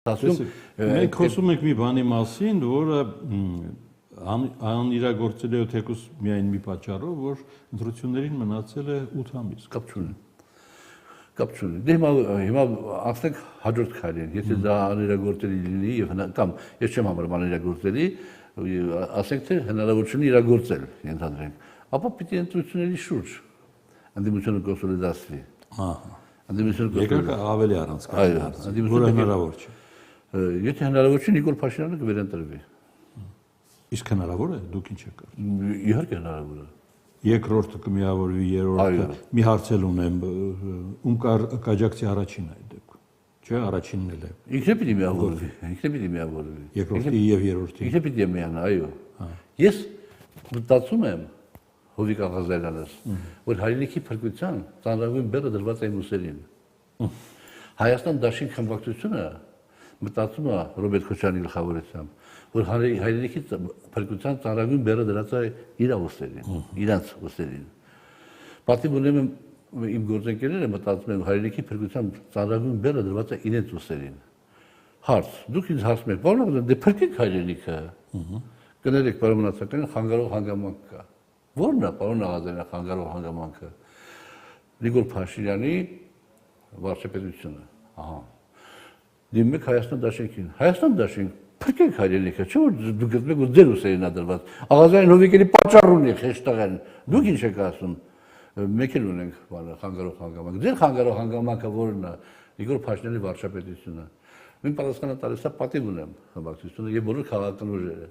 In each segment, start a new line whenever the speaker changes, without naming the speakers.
Մենք խոսում ենք մի բանի մասին, որը անիրագործել է թեկուզ միայն մի պատճառով, որ ընտրություններին մնացել է 8 ամիս։
Կապ չունի։ Դե հիմա ասենք հաջորդ քայլին, եթե դա անիրագործելի լինի եւ կամ ես չեմ համարում անիրագործելի, ասենք թե հնարավորություն իրագործել, ենթադրենք, ապա պիտի ընտրությունների շուրջ ընդդիմությունը կոնսոլիդացվի։ Եկեք
ավելի առանցքային, որը հնարավոր չէ։
Եթե հնարավոր չի, Նիկոլ Փաշինյանը կվերընտրվի։
Իսկ հնարավոր է, դուք ինչ եք կարծում։
Իհարկե հնարավոր է։
Երկրորդը կմիավորվի, երրորդը մի հարց էլ ունեմ, ում կաջակցի առաջին այդ դեպքում։ Չէ, առաջինն էլ է։
Ինքն պիտի միավորվի։
Երկրորդի եւ երրորդի։
Ինքն պիտի միանա, այո։ Ես մտածում եմ Հովիկ Աղազարյանս, որ հայրենիքի փրկության ծանրագույն բեռը դրված է ուսերին։ Հայաստան դաշինք խմբակցությունը մտածում է Ռոբերտ Քոչարյանի գլխավորությամբ, որ հայրենիքի փրկության ծանրագույն բեռը դրած է իր ուսերին, իրանց ուսերին։ Պատիվ ունեմ իմ գործընկերները մտածում են հայրենիքի փրկության ծանրագույն բեռը դրված է իրենց ուսերին։ Հարց. Դուք ինձ հարցում եք, պարոն Աղազարյան, դե փրկեք հայրենիքը։ Կներեք, պարոն Մնացականյան, խանգարող հանգամանք կա։ Ո՞րն է, պարոն Աղազարյան, խանգարող հանգամանքը։ Նիկոլ Փաշինյանի վարչապետությունը։ Ահա։ Դիմում եք Հայաստան դաշինքին։ Հայաստան դաշինք, փրկեք հայրենիքը, չէ՞ որ դուք գտնեք ու ձեր ուսերին ա դրված։ Աղազարյան Հովիկելի պատճառ ունի խեշտաղեն։ Դուք ինչ եք ասում։ Մեկ էլ ունենք խանգարող հանգամանք։ Ձեր խանգարող հանգամանքը ո՞րն է։ Նիկոլ Փաշինյանի վարչապետությունը։ Մենք պատասխանը տալիս եմ պատիվ ունեմ խմբակցությունը եւ բոլոր քաղաքական ուժերը։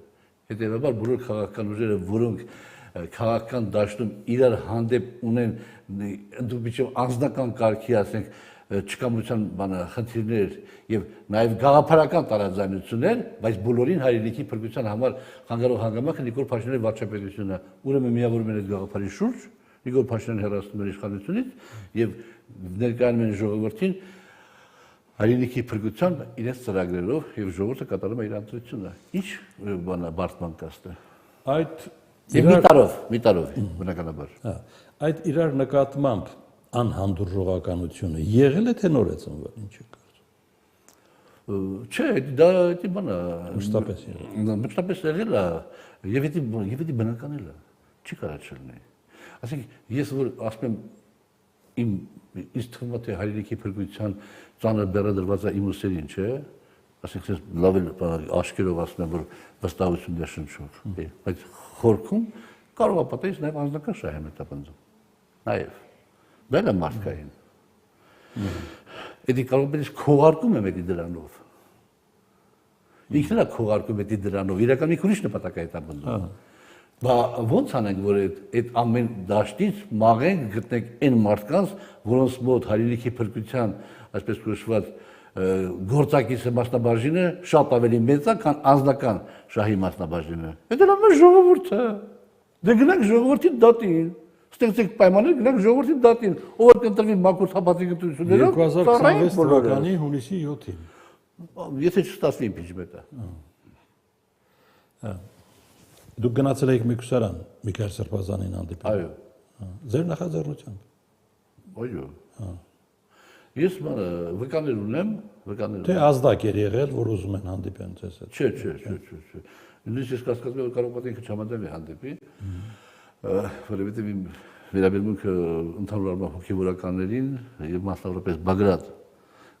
Հետեւաբար բոլոր քաղաքական ուժերը, որոնք քաղաքական դաշտում իրար հանդեպ ունեն ընդդիմություն անձնական կարգի, ասենք, չկամության խնդիրներ եւ նաեւ գաղափարական տարաձայնություններ, բայց բոլորին հայրենիքի փրկության համար խանգարող հանգամանքը Նիկոլ Փաշինյանի վարչապետությունն է։ Ուրեմն միավորում են այդ գաղափարի շուրջ, Նիկոլ Փաշինյանը հեռացնում է իշխանությունից եւ ներկայանում են ժողովրդին հայրենիքի փրկության իրենց ծրագրերով եւ ժողովուրդը կատարում է իր ընտրությունը։ Ինչ բարդման կաստ է։
Այդ
Միտարով, բնականաբար։
Այդ իրար նկատմամբ անհանդուրժողականությունը եղել է թե նոր է ծնվել, ինչ է կարծում։
Չէ, դա դի բանա։
Մշտապես
եղել է եւ դի բնական է։ Չի կարա չլինի։ Ասենք ես որ ասում եմ ինձ թվում է թե հայրենիքի փրկության ծանր բեռը դրված է իմ ուսերին, չէ՞։ Ասենք ես լավ աշկերով ասում եմ որ վստահություն դե շնչող։ Բայց խորքում կարող է պատահել նաեւ անձնական շահեմ է տապնձում։ Նաեւ դա է մարդկային։ Էդի կարող է քողարկում եմ էդի դրանով։ Ինքն է քողարկում էդի դրանով, իրական մի ուրիշ նպատակ է տապնձում։ Բա ո՞նց անենք որ այդ ամեն դաշտից մաղենք գտնենք այն մարդկանց, որոնց մոտ հայրենիքի փրկության, այսպես կոչված գործակիցը մասնաբաժինը շատ ավելի մեծ է, քան անձնական շահի մասնաբաժինը։ Դա լավ է ժողովուրդը։ Դե գնանք ժողովրդի դատին։ Ստեղծեք պայմաններ, գնանք ժողովրդի դատին, ով կընտրվի մաքուր թափածի ընտրություններով,
2026 թվականի հունիսի 7-ին։
Եթե չստացվի իմպիչմենտը։
Դուք գնացել եք Միքուսարան, Միքայել Սրբազանին հանդիպել։
Այո։
Ձեր նախաձեռնությամբ։
Այո։ Ես վկաներ ունեմ,
Թե ազդակ էր եղել, որ ուզում են հանդիպեն ձեզ հետ։
Չէ։ Նույնիսկ ես կասկածում եմ, որ կարող է ինքը չհամաձայնվի հանդիպի, որովհետև իմ վերաբերմունքը ընդհանուր առմամբ հոգևորականներին եւ մասնավորապես Բագրատ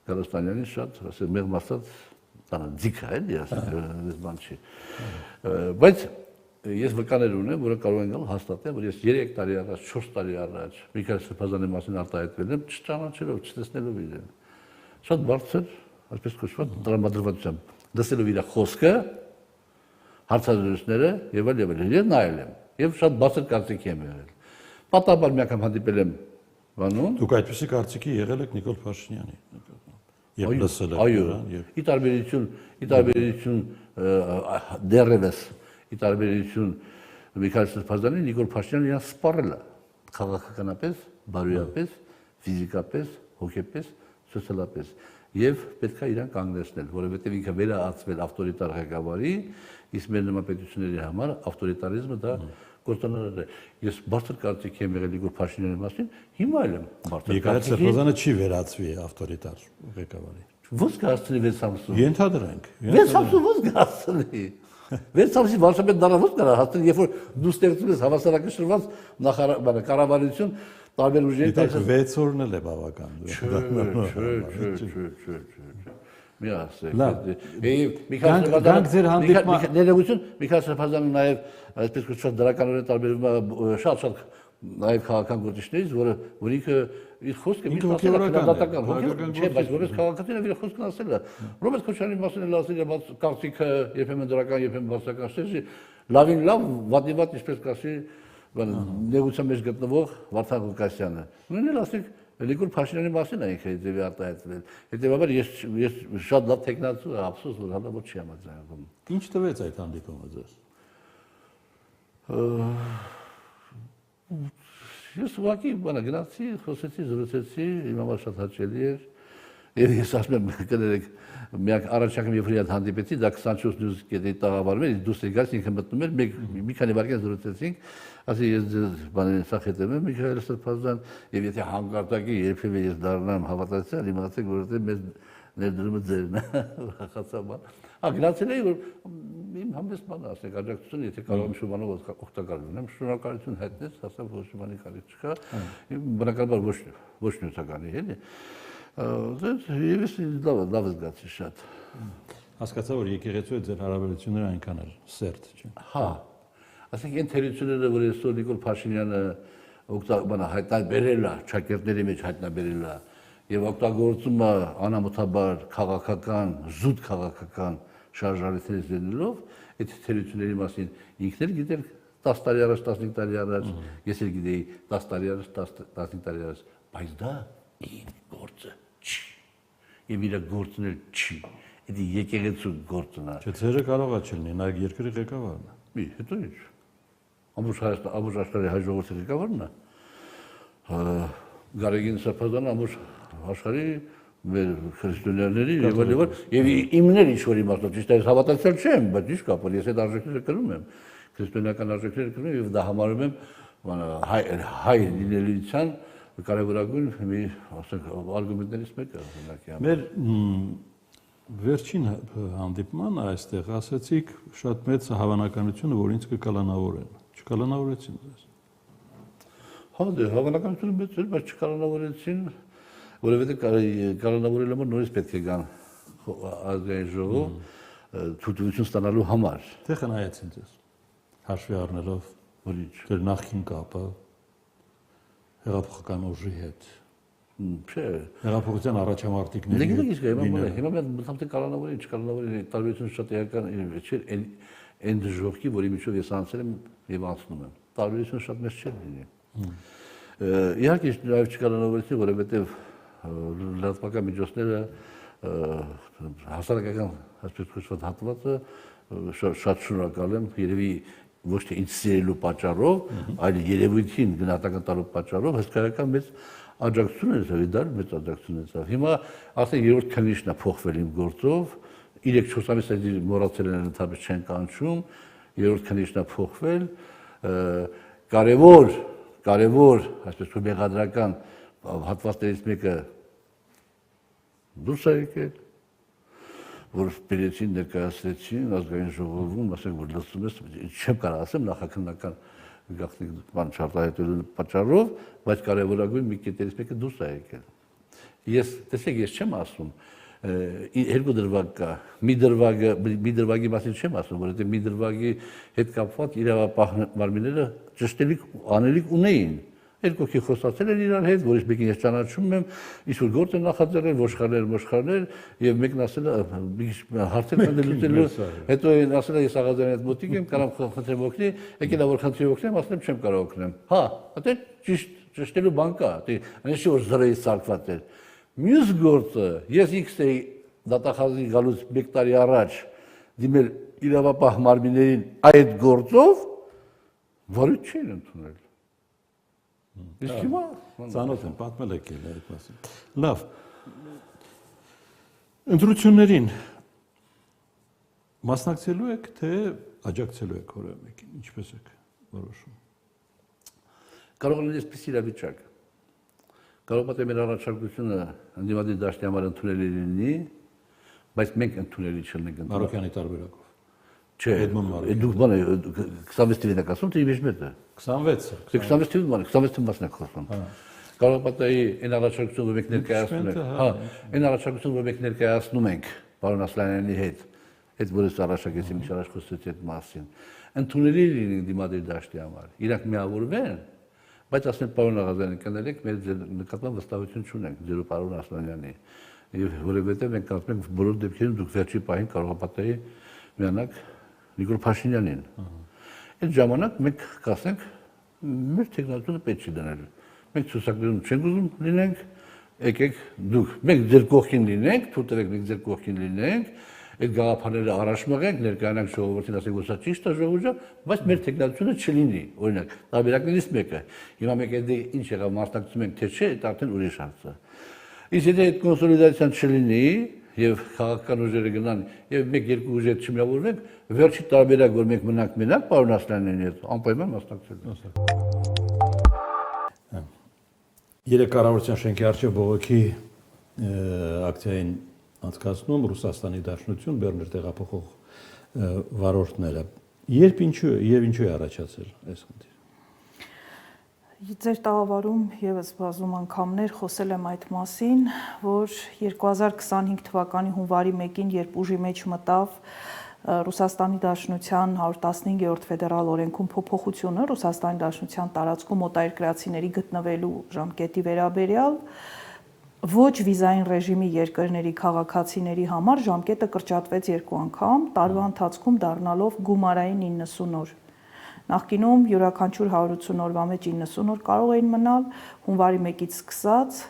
Գալստանյանին շատ, ասել մեղմ ասած, ձիգ է, էլի, ասել, բան չի։ Բայց ես վկաներ ունեմ, որը կարող են գալ հաստատել, որ ես 3 տարի առաջ, 4 տարի առաջ Միքայել Սրբազանի մասին արտահայտվել եմ, չճանաչելով, չտեսնելով իրեն։ Շատ բարձր, այսպես կոչված, տրամադրվածությամբ, դասելով իր խոսքը, հարցազրույցները եւ այլ եւ նայել եմ եւ շատ բարձր կարծիքի եմ եղել։ Պատահաբար մի անգամ հանդիպել եմ բանում։
Դուք այդպեսի կարծիքի եղել եք Նիկոլ Փաշինյանի նկատմամբ։ Եվ լսել եք
նրան եւ ի տարբերություն դեռևս ի տարբերություն Միքայել Սրբազանի Նիկոլ Փաշինյանը իրան սպառել է քաղաքականապես, բարոյապես, ֆիզիկապես, հոգեպես, սոցիալապես եւ պետք է իրան կանգնեցնել, որովհետեւ ինքը վերահացվել ավտորիտար ղեկավարի, իսկ մեր նմանպետությունների համար ավտորիտարիզմը դա կործանարար է։ Ես բարձր կարծիք եմ եղել Նիկոլ Փաշինյանի մասին, հիմա էլ եմ բարձր կարծիքի։
Միքայել Սրբազանը չի վերածվի ավտորիտար ղեկավարի։
Ո՞ց կհասցնի 6 ամսում։
Ենթադրենք։
6 ամսում ո՞ց կհասցնի։ 6 ամսի վարչապետ դառնալ ո՞ց կարա հասցնի, երբ որ դու ստեղծում ես հավասարակշռված կառավարություն տարբեր ուժերի
տակ 6 օրն էլ է բավական։
Չէ։ Մի ասեք։ Միքայել Սրբազանը նաև այսպես կոչված դրականորեն տարբերվում է շատ նաև քաղաքական գործիչներից, որ ինքը իր խոսքը մի քննադատական չէ, բայց որպես քաղաքացի իր խոսքն ասել է։ Ռոբերտ Քոչարյանի մասին էլ ասել է կարծիքը երբեմն դրական, երբեմն բացական շեշի, լավին լավ, վատի վատ, ինչպես կասի, նեղության մեջ գտնվող Վարդան Ղուկասյանը։ Նույնն էլ ասեք Նիկոլ Փաշինյանի մասին է ինքը դեպի արտահայտվել։ Հետևաբար ես շատ լավ տեխնացու եմ, ափսոս որ հանդիպում չի համաձայնվում։
Ինչ տվեց այդ հանդիպումը ձեզ։
Ես ուղղակի գնացի, խոսեցի, զրուցեցի, իմ համար շատ հաճելի էր։ Եվ ես ասում եմ, կներեք, միակ առաջարկում երբ որ իհատ հանդիպեցի, դա 24 նյուզ կետի տաղավարում էր, դուրս եկած ինքը մտնում էր, մի քանի վայրկյան զրուցեցինք, ասի ես բաներին սա հետևում եմ Միքայել Սրբազան, եւ եթե հանկարծակի երբևէ ես դառնամ հավատացյալ, իմացեք, որովհետեւ մեզ ներդրումը ձերն է, ուրախացա բան։ Գնացել էի, որ իմ համես բանը ասեք, աջակցություն, եթե կարող եմ շուտով օգտակար լինեմ, շնորհակալություն հայտնեց, ասա ոչ մի բանի կարիք չկա, բնականաբար ոչ նյութականի, էլի։ Ես լավ զգացի շատ։
Հասկացա, որ եկեղեցու հետ ձեր հարաբերությունները այնքան էլ սերտ չէ։
Հա։ Ասենք այն թերությունները, որ այսօր Նիկոլ Փաշինյանը հայտնաբերել է, ճակերտների մեջ հայտնաբերել է եւ օգտագործում է անամոթաբար քաղաքական, զուտ քաղաքական շարժարիթերից դնելով, այդ թերությունների մասին ինքն էլ գիտեր 10 տարի առաջ, 15 տարի առաջ, ես էլ գիտեի 10 տարի առաջ, 15 տարի առաջ, բայց դա իմ գործը չի։ Եվ իր գործն էլ չի։ Դա եկեղեցու գործն է։
Չէ, ձերը կարող է չլինի, նա երկրի ղեկավարն է։
Մի, հետո ինչ։ Ամբողջ աշխարհի հայ ժողովրդի ղեկավարն է։ Գարեգին Սրբազանը ամբողջ աշխարհի մեր քրիստոնյաների եւ իմն էլ ինչ որ իմաստով ճիշտ է հավատացել չեմ, բայց ինչ կապ ունի, ես այդ արժեքները կրում եմ, քրիստոնեական արժեքները կրում եմ եւ դա համարում եմ հայ լինելիության կարևորագույն մի ասենք արգումենտներից մեկը հնարքի համար։
Մեր վերջին հանդիպման այստեղ ասացիք շատ մեծ հավանականությունը, որ ինձ կկալանավորեն։ Չկալանավորեցին ձեզ։
Հա, դե հավանականությունը մեծ էր, բայց չկալանավորեցին, որովհետեւ կալանավորել համար նորից պետք է գան ազգային ժողով թույլտվություն ստանալու համար։
Թե խնայեցին ձեզ։ Հաշվի առնելով
որի՞չ։
Ձեր նախկին կապը հեղափոխական ուժի հետ։
Չէ։
Հեղափոխության առաջամարտիկների։
Հիմա մենք մտածում կալանավորի, չկալանավորի, տարբերությունը շատ էական չէ, այն դժոխքի, որի միջով ես անցել եմ եւ անցնում եմ։ Տարբերությունը շատ մեծ չէ լինի։ Իհարկե նաև չկալանավորեցի, որովհետեւ լրատվական միջոցները հասարակական այսպես կոչված հատվածը շատ շնորհակալ եմ, երևի ոչ թե ինձ սիրելու պատճառով, այլ երևույթին գնահատական տալու պատճառով հսկայական մեծ աջակցություն է դարձել, մեծ աջակցություն է։ Հիմա ասենք երրորդ քննիչն է փոխվել իմ գործով, 3-4 ամիս է մոռացել են ընդհանրապես չեն կանչում, երրորդ քննիչն է փոխվել, կարևոր, այսպես որ մեղադրական հատվածներից մեկը դուրս է եկել, որ բերեցին ներկայացրեցին ազգային ժողովում, ասենք որ լսում ես, չեմ կարող ասեմ նախաքննական գաղտնիք բան չարտահայտելու պատճառով, բայց կարևորագույն մի կետերից մեկը դուրս է եկել։ Տեսեք, ես չեմ ասում, երկու դրվագ կա, մի դրվագի մասին չեմ ասում, որովհետև մի դրվագի հետ կապված իրավապահ մարմինները ճշտելիք անելիք ունեին։ Երկոքի խոսացել են իրար հետ, որից մեկին ես ճանաչում եմ, ինչ-որ գործ են նախաձեռնել, ոչխարներ, եւ մեկն ասել է հարցեր կանդելուտելու, հետո ասել է ես աղազարի հետ մոտիկ եմ, կարամ խնդրեմ օգնի, եկել է որ խնդրի օգնեմ, ասել եմ չեմ կարող օգնեմ։ Հա, դա ճշտելու բան կա, այնպես որ զրեի սարկված էր։ Մյուս գործը, ես ինքս էի դատախազի գալուց 1 տարի առաջ դիմել իրավապահ մարմիններին այդ գործով, որը չէին ընդունել։ Իսկ հիմա
ծանոթ եմ, պատմել եք այդ մասին։ Լավ։ Ընտրություններին մասնակցելու եք, թե աջակցելու եք որևէ մեկին, ինչպես եք որոշում։
Կարող է լինել այսպես իրավիճակ։ Կարող է մեր առաջարկությունը ընդդիմադիր դաշտի համար ընդունելի լինի, բայց մենք ընդունելի չլինենք ընդունակ։
Մարոկյանի տարբերակով։
Չէ, դուք բանը 26 թվին եք ասում, թե ինչ մեծ է։
26-ը։
26 թվին բանը, 26 թվին մասն եք խոսում։ Կարող պատահի այն առաջարկությունը, որ մենք ներկայացնում ենք, այն առաջարկությունը, որ մենք ներկայացնում ենք պարոն Ասլանյանի հետ, այդ որից առաջարկեցի մինչ առաջ խոսեցի այդ մասին, ընդունելի լինի դիմադիր դաշտի համար։ Իրանք միավորվեն, բայց ասեն պարոն Աղազարյան, կներեք, մեր նկատմամբ վստահություն չունենք ձեր պարոն Ասլանյանի։ Եվ որովհետև մենք կարծում ենք բոլոր դեպքերում դուք վերջի պահին կարող պատահի միանաք Նիկոլ Փաշինյանին։ Այդ ժամանակ մենք կասենք մեր տեխնոլոգիանը պետք չի դնել։ Մենք ցուցակներում չենք ուզում լինենք, եկեք դուք, մենք ձեր կողքին լինենք, թույլ տվեք մենք ձեր կողքին լինենք, այդ գաղափարները առաջ մղենք, ներկայանանք ժողովրդին, ասենք որ սա ճիշտ է ժողովուրդը, բայց մեր տեխնոլոգիանը չլինի։ Օրինակ, տարբերակներից մեկը, հիմա մենք այդ ինչ եղավ մասնակցում ենք թե չէ, դա արդեն ուրիշ հարց է։ Իսկ եթե այդ կոնսոլիդացիան չլինի, եւ քաղաքական ուժերը գնան եւ մեկ-երկու ուժեր չմիավորվենք, վերջի տարբերակ որ մենք մնանք մենակ պարոն Ասլանյանի հետ, անպայման մասնակցել։
Երեք կառավարության շենքի առջև բողոքի ակցիային անցկացնում Ռուսաստանի Դաշնություն, Բեռներ տեղափոխող վարորդները։ Երբ ինչու է առաջացել այս խնդիրը։
Ձեր տաղավարում եւս բազում անգամներ խոսել եմ այդ մասին, որ 2025 թվականի հունվարի 1-ին, երբ ուժի մեջ մտավ Ռուսաստանի Դաշնության 115-րդ ֆեդերալ օրենքում փոփոխությունը Ռուսաստանի Դաշնության տարածքում օտարերկրացիների գտնվելու ժամկետի վերաբերյալ, ոչ վիզային ռեժիմի երկրների քաղաքացիների համար ժամկետը կրճատվեց 2 անգամ, տարվա ընթացքում դառնալով գումարային 90 օր։ Նախկինում յուրաքանչյուր 180 օրվա մեջ 90 օր կարող էին մնալ, հունվարի 1-ից սկսած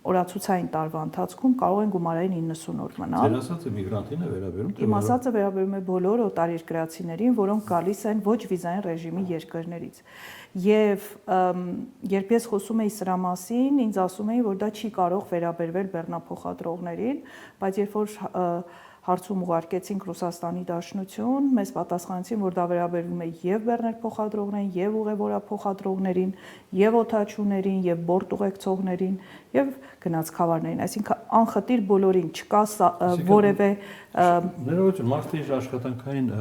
օրացուցային տարվա ընթացքում կարող են գումարային 90 օր մնալ։
Ձեր ասածը միգրանտին է վերաբերում։
Իմ ասածը վերաբերում է բոլոր օտարերկրացիներին, որոնք գալիս են ոչ վիզային ռեժիմի երկրներից։ Եվ երբ ես խոսում էի սրա մասին, ինձ ասում էին, որ դա չի կարող վերաբերվել բեռնափոխադրողներին, բայց երբ որ հարցում ուղարկեցինք Ռուսաստանի Դաշնություն, մեզ պատասխանեցին, որ դա վերաբերվում է եւ բեռներ փոխադրողներին, եւ ուղևորափոխադրողներին, եւ օդաչուներին, եւ բորտ ուղեկցողներին, եւ գնացքավարներին, այսինքն անխտիր բոլորին, չկա որևէ
ներողություն, մարդը իր աշխատանքային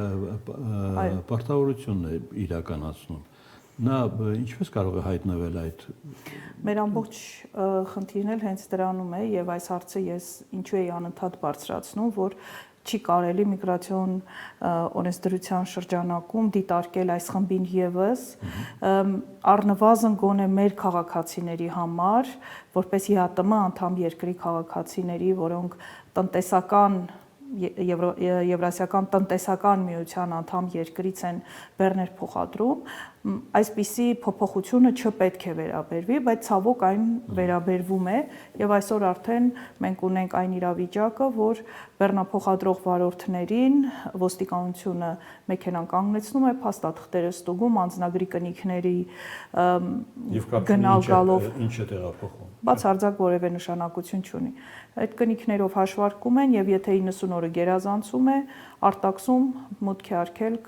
պարտավորությունն է իրականացնում։ Նա ինչպես կարող է հայտնվել այդ։
Մեր ամբողջ խնդիրն էլ հենց դրանում է եւ այս հարցը ես ինչու էի անընդհատ բարձրացնում, որ չի կարելի միգրացիոն օրենսդրության շրջանակում դիտարկել այս խմբին եւս առնվազն գոնե մեր քաղաքացիների համար, որպես ՀԱՏՄ անդամ երկրի քաղաքացիների, որոնք տնտեսական Եվրասիական տնտեսական միության անդամ երկրից են բեռներ փոխադրում, այսպիսի փոփոխությունը չպետք է վերաբերվի, բայց ցավոք այն վերաբերվում է եւ այսօր արդեն մենք ունենք այն իրավիճակը, որ բեռնափոխադրող վարորդներին ոստիկանությունը մեքենան կանգնեցնում է, փաստաթղթերը ստուգում, անձնագրի կնիքների գնալ գալով
ինչ է տեղափոխում։
Բացարձակ որևէ նշանակություն չունի։ Այդ կնիքներով հաշվարկում են եւ եթե 90 օրը գերազանցում է, արտաքսում մուտքի արգելք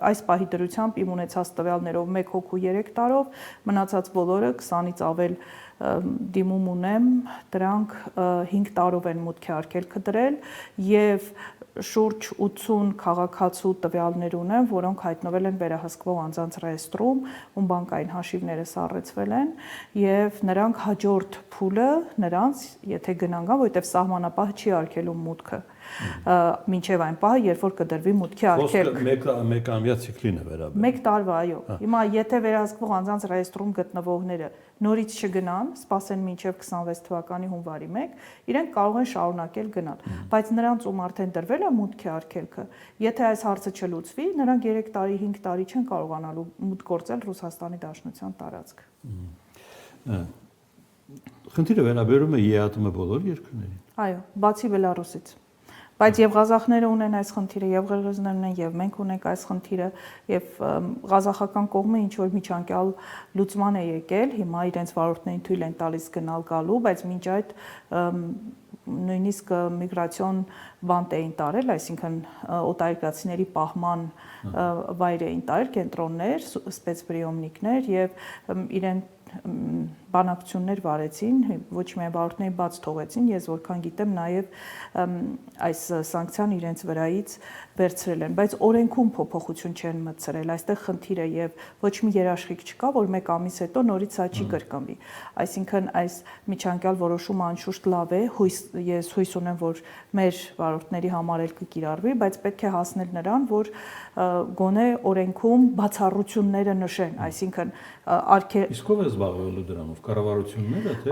այս պահի դրությամբ իմ ունեցած տվյալներով 1 հոգու 3 տարով, մնացած բոլորը 20-ից ավել դիմում ունեմ, դրանք 5 տարով են մուտքի արգելքը դրել եւ շուրջ 80 քաղաքացու տվյալներ ունեմ, որոնք հայտնվել են վերահսկվող անձանց ռեեստրում, ում բանկային հաշիվները սառեցվել են եւ նրանք հաջորդ փուլը նրանց, եթե գնան գան, որովհետեւ սահմանապահը չի արգելում մուտքը մինչև այն պահը, երբ որ կդրվի մուտքի արգելք։
Մեկամյա ցիկլին է վերաբերում։
1 տարվա, այո։ Հիմա եթե վերահսկվող անձանց ռեեստրում գտնվողները նորից չգնան, սպասեն մինչև 26 թվականի հունվարի 1, իրենք կարող են շարունակել գնալ, բայց նրանց ում արդեն դրվել է մուտքի արգելքը, եթե այս հարցը չլուծվի, նրանք 3 տարի, 5 տարի չեն կարողանալու մուտք գործել Ռուսաստանի Դաշնության տարածք։
Խնդիրը վերաբերում է ԵԱՏՄ բոլոր երկրներին։
Այո, բացի Բելարուսից։ Բայց եւ ղազախները ունեն այս խնդիրը, եւ ղրղիզներն ունեն, եւ մենք ունենք այս խնդիրը, եւ ղազախական կողմը ինչ որ միջանկյալ լուծման է եկել, հիմա իրենց վարորդներին թույլ են տալիս գնալ գալու, բայց մինչ այդ նույնիսկ միգրացիոն բանտ էին տարել, այսինքն օտարերկրացիների պահման վայր էին տարել, կենտրոններ, սպեցպրիոմնիկներ եւ իրեն բանակցություններ վարեցին, ոչ միայն վարորդներին բաց թողեցին, ես որքան գիտեմ, նաև այս սանկցիան իրենց վրայից վերցրել են, բայց օրենքում փոփոխություն չեն մտցրել, այստեղ խնդիրը եւ ոչ մի երաշխիք չկա, որ 1 ամիս հետո նորից սա չի կրկնվի։ Այսինքն այս միջանկյալ որոշումը անշուշտ լավ է, ես հույս ունեմ, որ մեր վարորդների համար էլ կկիրառվի, բայց պետք է հասնել նրան, որ գոնե օրենքում բացառությունները նշեն, այսինքն
Իսկ ով է զբաղվելու դրանով, կառավարությունները թե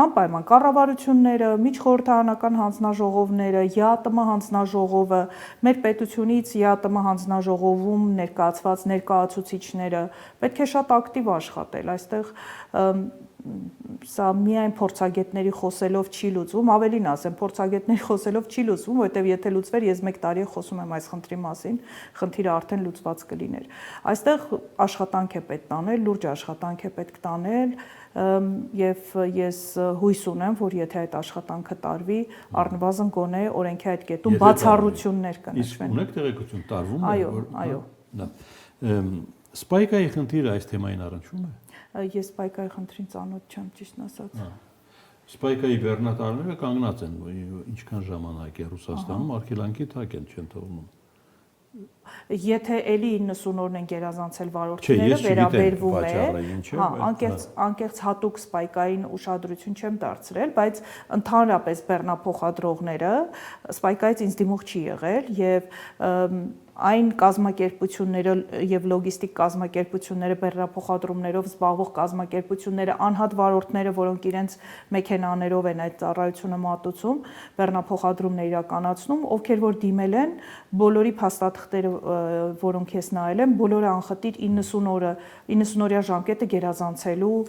անպայման կառավարությունները, միջխորհրդարանական հանձնաժողովները, ԵԱՏՄ հանձնաժողովը, մեր պետությունից ԵԱՏՄ հանձնաժողովում ներկայացված ներկայացուցիչները պետք է շատ ակտիվ աշխատել, այստեղ սա միայն փորձագետների խոսելով չի լուծվում, ավելին ասեմ, փորձագետների խոսելով չի լուծվում, որովհետև եթե լուծվեր, ես 1 տարի խոսում եմ այս խնդրի մասին, խնդիրը արդեն լուծված կլիներ։ Այստեղ աշխատանք է պետք տանել, լուրջ աշխատանք է պետք տանել, եւ ես հույս ունեմ, որ եթե այդ աշխատանքը տարվի, առնվազն գոնե օրենքի այդ կետում բացառություններ կնշվեն։
Իսկ ունեք տեղեկություն տարվում է,
Այո։
Սպայկայի խնդիրը այս թեմային առնչվում է։
Ես սպայկայի խնդրին ծանոթ չեմ, ճիշտն ասած։
Սպայկայի բեռնատարները կանգնած են, ինչքան ժամանակ է Ռուսաստանում, արգելանքի տակ են, չեն թողնում։
Եթե էլի 90 օրն են գերազանցել վարորդները, վերաբերվում է, անկեղծ հատուկ սպայկային ուշադրություն չեմ դարձրել, բայց ընդհանրապես բեռնափոխադրողները սպայկայից ինձ դիմող չի եղել եւ այն կազմակերպությունները եւ լոգիստիկ կազմակերպությունները, բեռնափոխադրումներով զբաղվող կազմակերպությունները, անհատ վարորդները, որոնք իրենց մեքենաներով են այդ ծառայությունը մատուցում, բեռնափոխադրումներ իրականացնում, ովքեր որ դիմել են, բոլորի փաստաթղթերը, որոնք ես նայել եմ, բոլորը անխտիր 90-օրյա ժամկետը գերազանցելու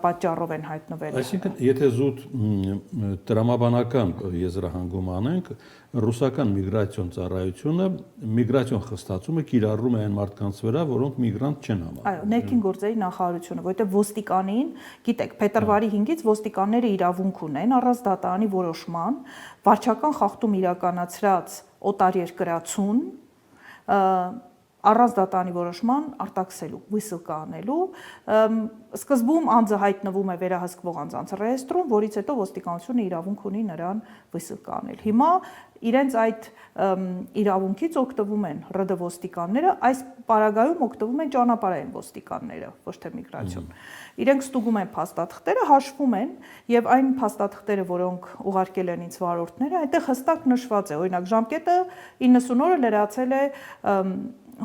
պատճառով են հայտնվել։
Այսինքն, եթե զուտ տրամաբանական եզրահանգում անենք, ռուսական միգրացիոն ծառայությունը միգրացիոն խստացումը կիրառում է այն մարդկանց վրա, որոնք միգրանտ չեն համարվում։
Այո, ներքին գործերի նախարարությունը, որովհետև ոստիկանին, գիտեք, փետրվարի 5-ից ոստիկանները իրավունք ունեն առանց դատարանի որոշման վարչական խախտում իրականացրած օտարերկրացուն առանց դատարանի որոշման արտաքսելու, whistle կանելու, սկզբում անձը հայտնվում է վերահսկվող անձանց ռեեստրում, որից հետո ոստիկանությունը իրավունք ունի նրան whistle կանել։ Հիմա իրենց այդ իրավունքից օգտվում են ՌԴ ոստիկանները, այս պարագայում օգտվում են ճանապարհային ոստիկանները, ոչ թե միգրացիոն։ Իրենք ստուգում են փաստաթղթերը, հաշվում են եւ այն փաստաթղթերը, որոնք ուղարկել են ինձ վարորդները, այնտեղ հստակ նշված է, օրինակ ժամկետը 90 օրը լրացել է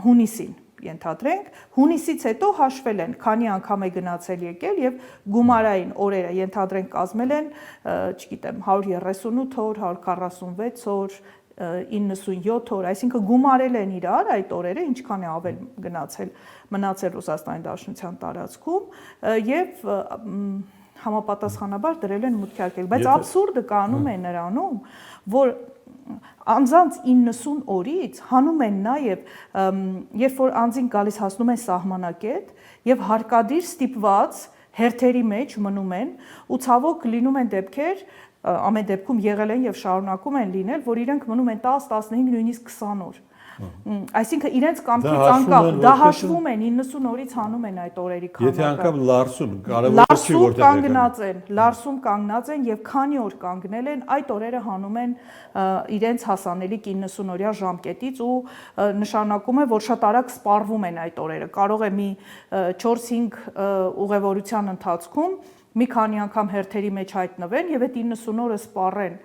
հունիսին, ենթադրենք, հունիսից հետո հաշվել են, քանի անգամ է գնացել եկել եւ գումարային օրերը ենթադրենք կազմել են, չգիտեմ, 138 օր, 146 օր, 97 օր, այսինքն գումարել են իրար այդ օրերը, ինչքան է ավել գնացել, մնացել Ռուսաստանի Դաշնության տարածքում եւ համապատասխանաբար դրել են մուտքի արգելք, բայց աբսուրդը կանում է նրանում, որ անձանց 90 օրից հանում են նաև, երբ որ անձին գալիս հասնում են սահմանակետ եւ հարկադիր ստիպված հերթերի մեջ մնում են ու ցավոք լինում են դեպքեր, ամեն դեպքում եղել են եւ շարունակում են լինել, որ իրենք մնում են 10, 15, նույնիսկ 20 օր։ Այսինքն իրենց կամքից անկախ դա հաշվում են 90 օրից հանում են այդ օրերի քանակը։
Եթե անգամ լարսում, կարևորը չի որտեղ
կանգնած են, լարսում կանգնած են եւ քանի օր կանգնել են, այդ օրերը հանում են իրենց հասանելիք 90-օրյա ժամկետից ու նշանակում է, որ շատ արագ սպառվում են այդ օրերը։ Կարող է մի 4-5 ուղևորության ընթացքում մի քանի անգամ հերթերի մեջ հայտնվեն եւ այդ 90 օրը սպառեն,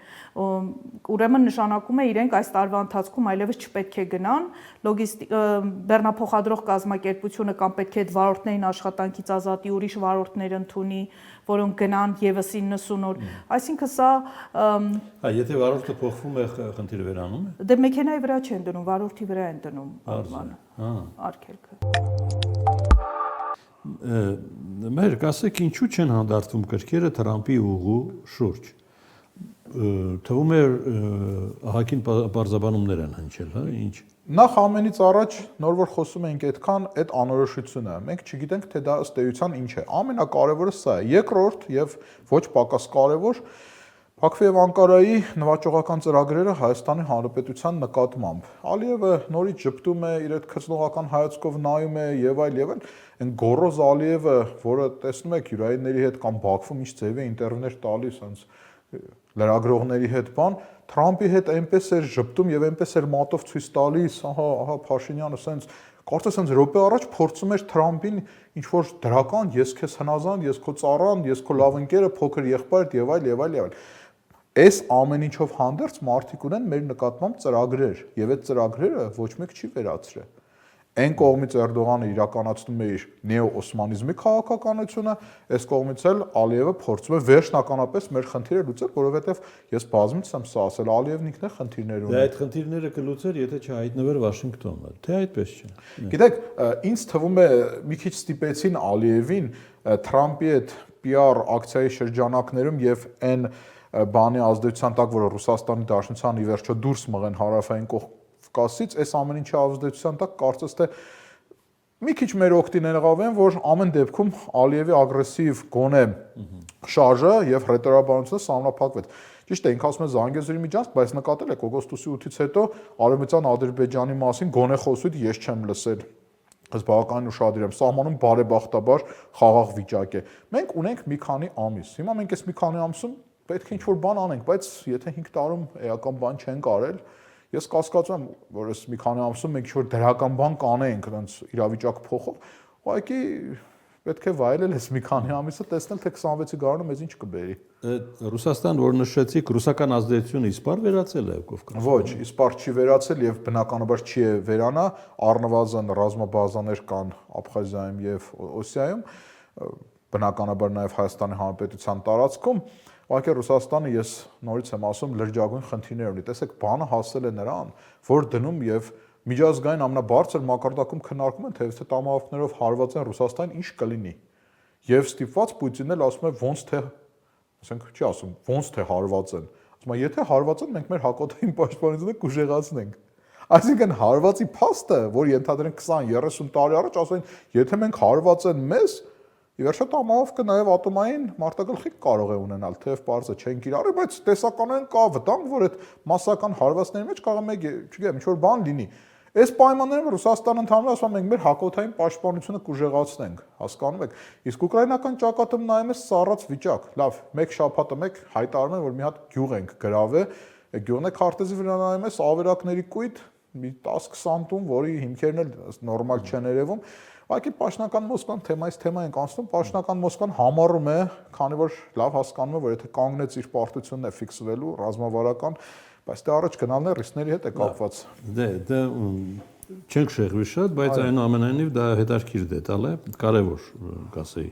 ուրեմն նշանակում է իրենք այս տարվա ընթացքում այլևս չպետք է գնան, բեռնափոխադրող կազմակերպությունը կամ պետք է այդ վարորդներին աշխատանքից ազատի, ուրիշ վարորդներ ընդունի, որոնք գնան եւս 90 օր, այսինքն սա
եթե վարորդը փոխվում է, խնդիրը վերանում է։
Դե մեքենայի վրա չեն դնում, վարորդի վրա են դնում արգելքը։
Մեր կասեք ինչու չեն հանդարտվում կրքերը Թրամփի ուղու շուրջ։ Թվում է ահագին բարձաբանումներ են հնչել, հա, ինչ։
Նախ ամենից առաջ նոր որ խոսում ենք այդքան այդ անորոշությունը, մենք չգիտենք թե դա ըստ էության ինչ է։ Ամենակարևորը սա է։ Երկրորդ եւ ոչ պակաս կարևոր, Բաքվի եւ Անկարայի նվաճողական ծրագրերը Հայաստանի Հանրապետության նկատմամբ։ Ալիևը նորից ճպտում է, իր այդ քծնողական հայացքով նայում է եւ այլ, այն գոռոզ Ալիևը, որը տեսնում եք յուրայինների հետ կամ Բաքվում ինչ ձև է ինտերվյուներ տալիս, այնց լրագրողների հետ բան, Թրամփի հետ այնպես էր ճպտում եւ այնպես էր մատով ցույց տալիս, ահա Փաշինյանը սենց կարծես հենց րոպե առաջ փորձում էր Թրամփին ինչ որ դրական, ես քեզ հնազանդ, ես քո ծառան, ես քո լավ ընկերը, փոքր եղբայրդ եւ այլ եւ այլ եւ այլ։ Այս ամեն ինչով հանդերձ մարդիկ ունեն մեր նկատմամբ ծրագրեր եւ այդ ծրագրերը ոչ մեկ չի վերացրել։ Այն կողմից Էրդողանը իրականացնում է իր նեո-օսմանիզմի քաղաքականությունը, այս կողմից էլ Ալիևը փորձում է վերջնականապես մեր խնդիրը լուծել, որովհետեւ ես բազմիցս եմ սա ասել, Ալիևն ինքն է խնդիրներ ունի։
Դա այդ խնդիրները կլուծեր, եթե չհայտնվեր Վաշինգտոնը, թե այդպես չէ։
Գիտեք, ինձ թվում է մի քիչ ստիպեցին Ալիևին Թրամփի այդ PR ակցիայի շրջանակներում եւ այն բանի ազդեցության տակ, որ Ռուսաստանի Դաշնության ի վերջո դուրս մղեն հարավային Կովկասից, այս ամեն ինչի ազդեցության տակ կարծես թե մի քիչ մեր օգտին եղավ, որ ամեն դեպքում Ալիևի ագրեսիվ գոնե շարժը եւ հրետորաբանությունը սահմանափակվեց։ Ճիշտ է, ինքը ասում է Զանգեզուրի միջանցք, բայց նկատել եք օգոստոսի 8-ից հետո Արևմտյան Ադրբեջանի մասին գոնե խոսույթ ես չեմ լսել։ Ես բավականին ուշադիր եմ, սահմանում բարեբախտաբար խաղաղ վիճակ է։ Մենք ունենք մի քանի ամիս։ Հիմա մենք այս մի քանի ամսում պետք է ինչ-որ բան անենք, բայց եթե 5 տարում էական բան չենք արել, ես կասկածում եմ, որ այս մի քանի ամսում մենք ինչ-որ դրական բան կանենք, այնց իրավիճակ փոխով, ուղղակի պետք է վայելել այս մի քանի ամիսը, տեսնել թե 26-ի գարունը մեզ ինչ կբերի։
Ռուսաստան, որ նշեցիք, ռուսական ազդեցությունը իսպար վերացել է Կովկասում։
Ոչ, իսպար չի վերացել եւ բնականաբար չի վերանա, առնվազն ռազմաբազաներ կան Աբխազիայում եւ Օսիայում, բնականաբար նաեւ Հայաստանի Հանրապետության տարածքում, ուղղակի Ռուսաստանը ես նորից եմ ասում լրջագույն խնդիրներ ունի։ Տեսեք, բանը հասել է նրան, որ դնում եւ միջազգային ամենաբարձր մակարդակում քննարկում են, թե եթե տամահավքներով հարված են Ռուսաստան ինչ կլինի։ Եվ ստիպված Պուտինն էլ ասում է ոնց թե, ասենք, չի ասում, ոնց թե հարված են։ Ասում է, եթե հարված են, մենք մեր հակոդային պաշտպանությունը կուժեղացնենք։ Այսինքն հարվածի փաստը, որ ենթադրենք 20-30 տարի առաջ ասեն, եթե մենք հարված են մեզ, ի վերջո տամահավքը նաև ատոմային մարտագլխի կարող է ունենալ, թեև պարզը չեն կիրառի, բայց տեսականորեն կա վտանգ, որ այդ մասսական հարվածների մեջ կարող է մեկ, չգիտեմ, ինչ-որ բան լինի։ Այս պայմաններում Ռուսաստանը ընդհանրապես ասում է, մենք մեր հակոդային պաշտպանությունը կուժեղացնենք, հասկանում եք։ Իսկ ուկրաինական ճակատում նայում ես սառած վիճակ։ Լավ, մեկ շաբաթը մեկ հայտարարում են, որ մի հատ գյուղ ենք գրավել, այդ գյուղն է քարտեզի վրա նայում ես ավերակների կույտ, մի 10-20 տուն, որի հիմքերն էլ նորմալ չեն երևում։ Ուղղակի Պաշտպանական Մոսկվան թեմայից թեմա ենք անցնում, Պաշտպանական Մոսկվան համառում է, քանի որ լավ հասկանում է, որ եթե կանգնեց իր պարտությունն է ֆիքսվելու ռազմավարական, բայց դե առաջ գնալն է ռիսկների հետ է կապված։
Դա չենք շեղվի շատ, բայց այնուամենայնիվ դա հետաքրքիր դետալ է, կարևոր կասեի։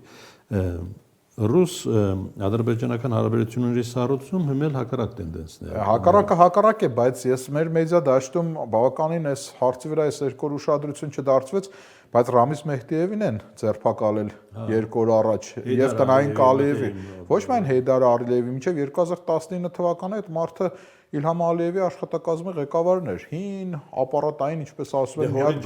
Ռուս-ադրբեջանական հարաբերությունների սառուցում հիմնել հակառակ տենդենսներ։
Հակառակը հակառակ է, բայց ես մեր մեդիա դաշտում բավականին այս հարցի վրա այս երկու օր ուշադրություն չդարձվեց, բայց Ռամիզ Մեհդիևին են ձերբակալել 2 օր առաջ եւ տնային Կալիևի, ոչ միայն Հեյդար Ալիևի, մինչեւ 2019 թվականը այդ մարդը Իլհամ Ալիևի աշխատակազմի ղեկավարն էր, հին ապարատային, ինչպես ասում են, միակ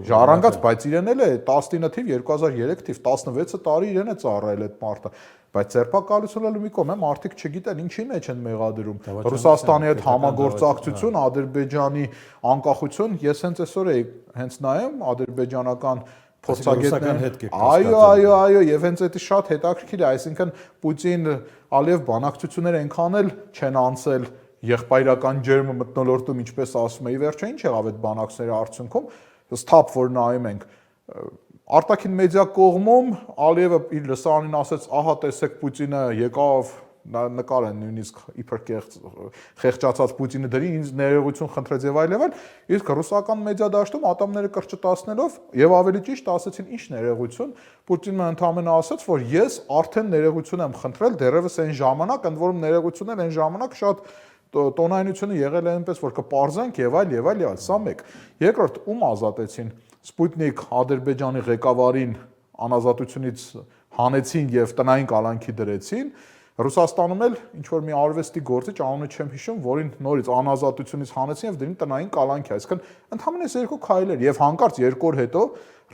ժառանգած, բայց իրեն էլ է 19 թիվ, 2003 թիվ, 16 տարի իրեն է ծառայել այդ մարդը, բայց ձերբակալությունը լու մի կողմ է, մարդիկ չգիտեն ինչի մեջ են մեղադրում։ Ռուսաստանի հետ համագործակցություն, Ադրբեջանի անկախություն, ես հենց այսօր էի հենց նայում ադրբեջանական փորձագետներ։ Այո, եւ հենց դա շատ հետաքրքիր է, այսինքն Պուտին-Ալիև բանակցություններ այնքան էլ չեն անցել եղբայրական ջերմը մթնոլորտում, ինչպես ասում է, ի վերջո ինչ եղավ այդ բանակցությունների արդյունքում, սթափ որ նայում ենք, արտաքին մեդիա կողմում Ալիևը իր լսարանին ասեց, ահա տեսեք Պուտինը եկավ, նկար են նույնիսկ իբր խեղճացած Պուտինը դրի, ինձ ներողություն խնդրեց եւ այլ, իսկ ռուսական մեդիա դաշտում ատամները կրճտացնելով եւ ավելի ճիշտ ասեցին ինչ ներողություն, Պուտինը ընդհանրապես ասաց, որ ես արդեն ներողություն եմ խնդրել դեռևս այն ժամանակ, ընդ որում ներողությունն այն ժամանակ շատ տոնայնությունը եղել է այնպես, որ կպարզենք եւ այլ, սա մեկ։ Երկրորդ, ում ազատեցին Սպուտնիկ Ադրբեջանի ղեկավարին անազատությունից հանեցին եւ տնային կալանքի դրեցին, Ռուսաստանում էլ ինչ որ մի արվեստի գործիչ, անունը չեմ հիշում, որին նորից անազատությունից հանեցին եւ դրին տնային կալանքի, այսինքն ընդհանրապես երկու քայլեր եւ հանկարծ 2 օր հետո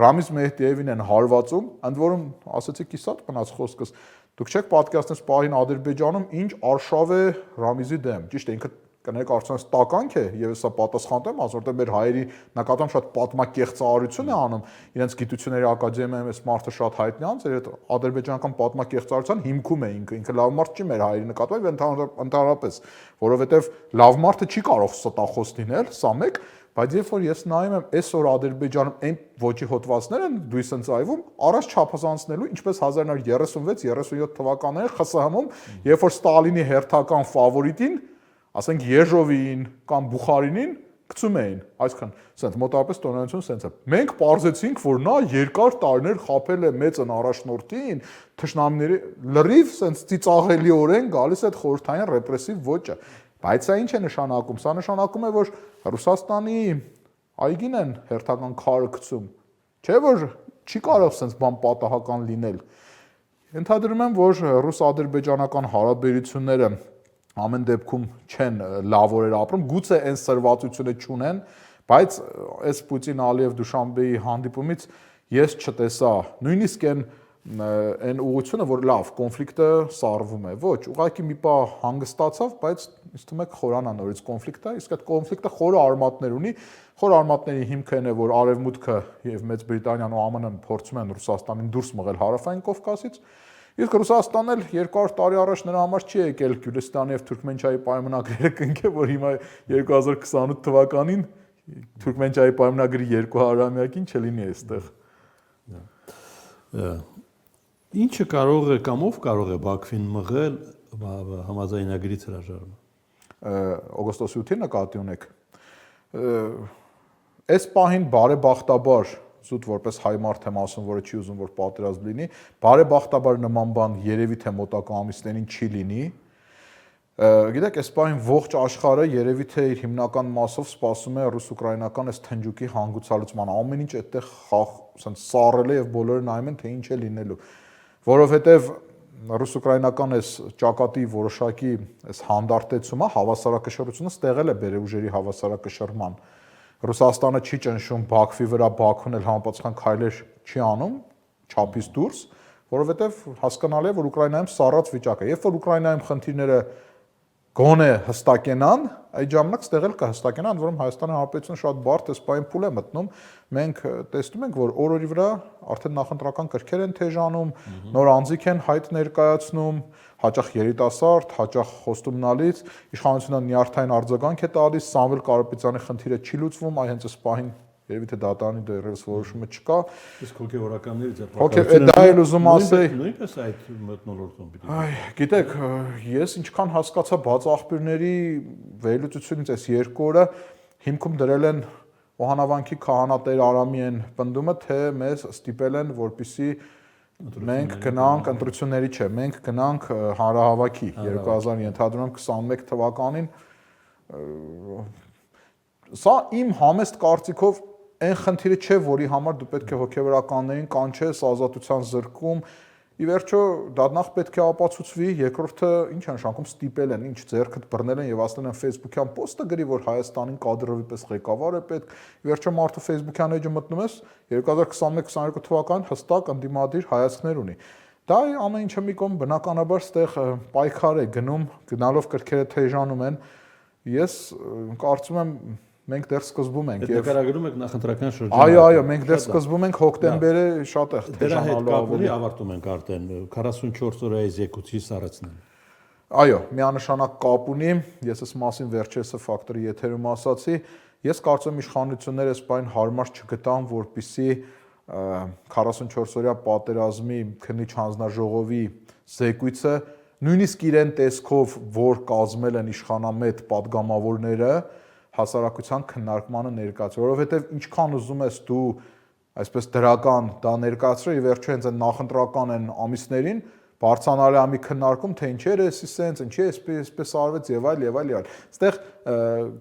Ռամիզ Մեհդիևին են հարվածում, ընդ որում ասացի կիսատ մնաց խոսքս, Դուք չեք պատկերացնես պահին Ադրբեջանում ինչ արշավ է Ռամիզի դեմ։ Ճիշտ է, ինքը կներեք արդյոք տականք է եւ սա պատասխանատու եմ, ասորտե մեր հայերի նկատմամբ շատ պատմակեղծարություն է անում, իրենց գիտությունների ակադեմիայում էս մարդը շատ հայտնի անց էր, այդ ադրբեջանական պատմակեղծարության հիմքում է ինքը լավ մարդ չի մեր հայերի նկատմամբ եւ ընդհանրապես, որովհետեւ լավ մարդը չի կարող ստախոս լինել, սա մեկ, բայց երբ որ ես նայում եմ այսօր Ադրբեջանում այն ոչի հոդվածներ են դույս ընծայվում, առաջ չափազանցնելու, ինչպես 1936-37 թվականներին ԽՍՀՄ-ում, երբ որ Ստալինի հերթական ֆավորիտին ասենք Եժովին կամ Բուխարինին գցում էին, այսքան, ասենք մոտավորապես տոնայությունը սենց է։ Մենք պարզեցինք, որ նա երկար տարիներ խաբել է մեծն առաջնորդին, թշնամիների լրիվ սենց ծիծաղելիորեն գալիս այդ խորհրդային ռեպրեսիվ ոճը։ Բայց սա ինչ է նշանակում։ Սա նշանակում է, որ Ռուսաստանի այգին են հերթական քարը գցում։ Չէ՞ որ չի կարող սենց բան պատահական լինել։ Ենթադրում եմ, որ ռուս-ադրբեջանական հարաբերությունները ամեն դեպքում չեն լավորեր ապրում, գուցե այն սրվածությունը չունեն, բայց այս Պուտին-Ալիև Դուշանբեի հանդիպումից ես չտեսա նույնիսկ այն ուղղությունը, որ լավ, կոնֆլիկտը սարվում է, ոչ, ուղղակի մի պահ հանգստացավ, բայց ինձ թվում է խորանա նորից կոնֆլիկտը, իսկ այդ կոնֆլիկտը խորը արմատներ ունի, խորը արմատների հիմքը այն է, որ Արևմուտքը եւ Մեծ Բրիտանիան ու ԱՄՆ-ն փորձում են Ռուսաստանին դուրս մղել Հարավային Կովկասից, իսկ Ռուսաստանն էլ 200 տարի առաջ նրա համար չի եկել Գյուլիստանի եւ Թուրքմենչայի պայմանագրերը կնքել, որ հիմա 2028 թվականին Թուրքմենչայի պայմանագրի 200-ամյակին չլինի այստեղ։
Ինչը կարող է կամ ով կարող է Բաքվին մղել համաձայնագրից հրաժարումը։
Օգոստոսի 8-ին նկատի ունեք։ Այս պահին բարեբախտաբար զուտ որպես հայ մարդ եմ ասում, որը չի ուզում որ պատերազմ լինի, բարեբախտաբար նման բան երևի թե մոտակա ամիսներին չի լինի։ Գիտեք, այս պահին ողջ աշխարհը երևի թե իր հիմնական մասով սպասում է ռուս-ուկրաինական այս թնջուկի հանգուցալուծման։ Ամեն ինչ այդտեղ սենց սառել է եւ բոլորը նայում են թե ինչ է լինելու, որովհետեւ ռուս-ուկրաինական այս ճակատի որոշակի այս հանդարտեցումը, հավասարակշռությունը ստեղել է բերեուժերի հավասարակշռման։ Ռուսաստանը չի ճնշում Բաքվի վրա, Բաքուն էլ համապատասխան քայլեր չի անում չափից դուրս, որովհետև հասկանալի է, որ Ուկրաինայում սառած վիճակ է։ Երբ որ Ուկրաինայում խնդիրները գոնե հստակենան, այդ ժամանակ ստեղել կհստակենան, որում Հայաստանի Հանրապետությունը շատ բարդ էս պայն փուլ է մտնում։ Մենք տեսնում ենք, որ օր-օրի վրա արդեն նախընտրական կրքեր են թեժանում, նոր անձիկ են հայտ ներկայացնում, հաճախ երիտասարդ, հաճախ խոստումնալից, իշխանությունը նյարդային արձագանք է տալիս, Սամվել Կարապետյանի խնդիրը չի լուծվում, այ հենց այս պահին երևի թե դատարանի դեռևս որոշումը չկա։
Իսկ հոգեվորականների
ձեռնարկատիրը դա էլ ուզում ասեի։
Նույնպես այդ մթնոլորտում պիտի։
Այ, գիտեք, ես ինչքան հասկացա բաց աղբյուրների վերլուծությունից այս երկու օրը հիմքում դրել են Օհանավանքի քահանատեր Արամի են պնդումը, թե մեզ ստիպել են, որպեսզի մենք գնանք ընտրությունների չէ, մենք գնանք հանրահավաքի 2000 ենթադրում եմ 21 թվականին։ Սա իմ համեստ կարծիքով այն խնդիրը չէ, որի համար դու պետք է հոգեվորականներին կանչես, ազատության զրկում, ի վերջո դա նախ պետք է ապացուցվի, երկրորդը ինչ է նշանակում ստիպել են, ինչ ձեռքդ բռնել են եւ ասել են Facebook-յան պոստը գրի, որ Հայաստանին կադրովի պես ղեկավար է պետք, ի վերջո մարդը Facebook-յան էջը մտնում ես 2021-22 թվականին հստակ ընդդիմադիր հայացքներ ունի։ Դա ամեն ինչը մի կողմ բնականաբար ստեղ պայքար է գնում, գնալով կրքերը թեժանում են։ Ես կարծում եմ մենք դեռ սկզբում ենք
եւ նկարագրում եք նախընտրական շրջանը։
Այո, մենք դեռ սկզբում ենք հոկտեմբերը շատ է թեժանալու
ավելի ավարտում ենք արդեն 44 օրյա զեկուցի սառեցնեն։
Այո, միանշանակ կապ ունի, ես այս մասին վերջերս ֆակտորի եթերում ասացի, ես կարծում եմ իշխանությունները այս բան հարմար չգտան, որպեսզի 44 օրյա պատերազմի քննիչ հանձնաժողովի զեկույցը նույնիսկ իրեն տեսքով, որ կազմել են իշխանամետ падգամավորները հասարակության քննարկմանը ներկայացրել, որովհետև ինչքան ուզում ես դու այսպես դրական դա ներկայացրել, ի վերջո հենց այն նախընտրական են ամիսներին բարձանալի ամի քննարկում, թե ինչեր է սենց, ինչի է այսպես արվեց եւ այլ եւ այլ եւ այլ։ Այստեղ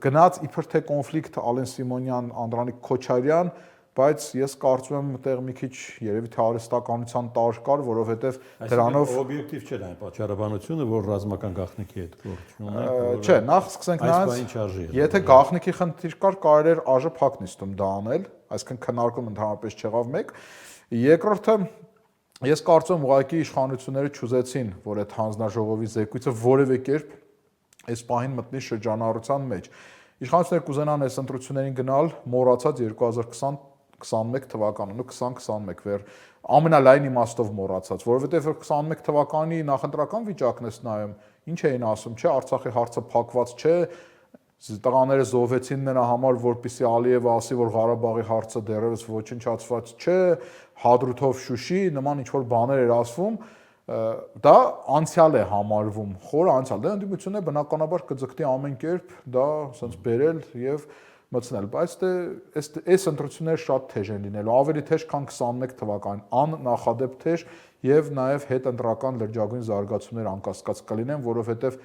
գնաց իբր թե կոնֆլիկտ Ալեն Սիմոնյան, Անդրանիկ Քոչարյան, բայց ես կարծում եմ այդտեղ մի քիչ երևի թե արհեստականության տար կար, որովհետև դրանով
օբյեկտիվ չէ այն պատճառաբանությունը, որ ռազմական գաղտնիքի հետ գործ ունի։
Չէ, նախ սկսենք նայած, եթե գաղտնիքի խնդիր կար, կարելի էր ԱԺ փակ նիստում դա անել, այսինքն քննարկում ընդհանրապես չեղավ մեկ։ Երկրորդը Ես կարծում եմ ուղղակի իշխանությունները չուզեցին, որ այդ հանձնաժողովի զեկույցը որևէ կերպ այս պահին մտնի շրջանառության մեջ։ Իշխանությունները կուզենան այս ընտրություններին գնալ մոռացած 2020-21 թվականն ու 2021 վեր ամենալայն իմաստով մոռացած, որովհետև 21 թվականի նախընտրական վիճակն էս նայում, ինչ էին ասում, չէ, Արցախի հարցը փակված չէ, տղաները զոհվեցին նրա համար, որպեսզի Ալիևը ասի, որ Ղարաբաղի հարցը դեռևս ոչնչացված չէ, Հադրութով Շուշի, նման ինչ-որ բաներ էր ասվում, դա անցյալ է համարվում, խոր անցյալ։ Դա ընդդիմությունը բնականաբար կձգտի ամեն կերպ դա ասենց բերել եւ մտցնել, բայց դե այս ընտրությունները շատ թեժ են լինելու, ավելի թեժ, քան 21 թվականին, աննախադեպ թեժ եւ նաեւ հետընտրական լրջագույն զարգացումներ անկասկած կլինեն, որովհետեւ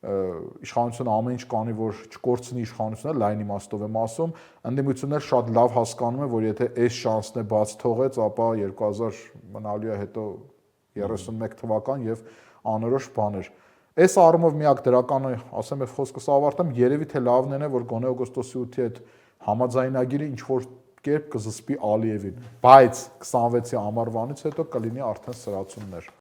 իշխանությունը ամեն ինչ կանի, որ չկորցնի իշխանությունը, լայն իմաստով եմ ասում, ընդդիմությունները շատ լավ հասկանում են, որ եթե այս շանսն է բաց թողեց, ապա 2000 մնալու է հետո 31 թվական եւ անորոշ բաներ։ Այս առումով միակ դրականը, ասեմ եւ խոսքս ավարտեմ, երևի թե լավն է, որ գոնե օգոստոսի 8-ի այդ համաձայնագիրը ինչ որ կերպ կզսպի Ալիևին, բայց 26-ի ամառվանից հետո կլինի արդեն սրացումներ։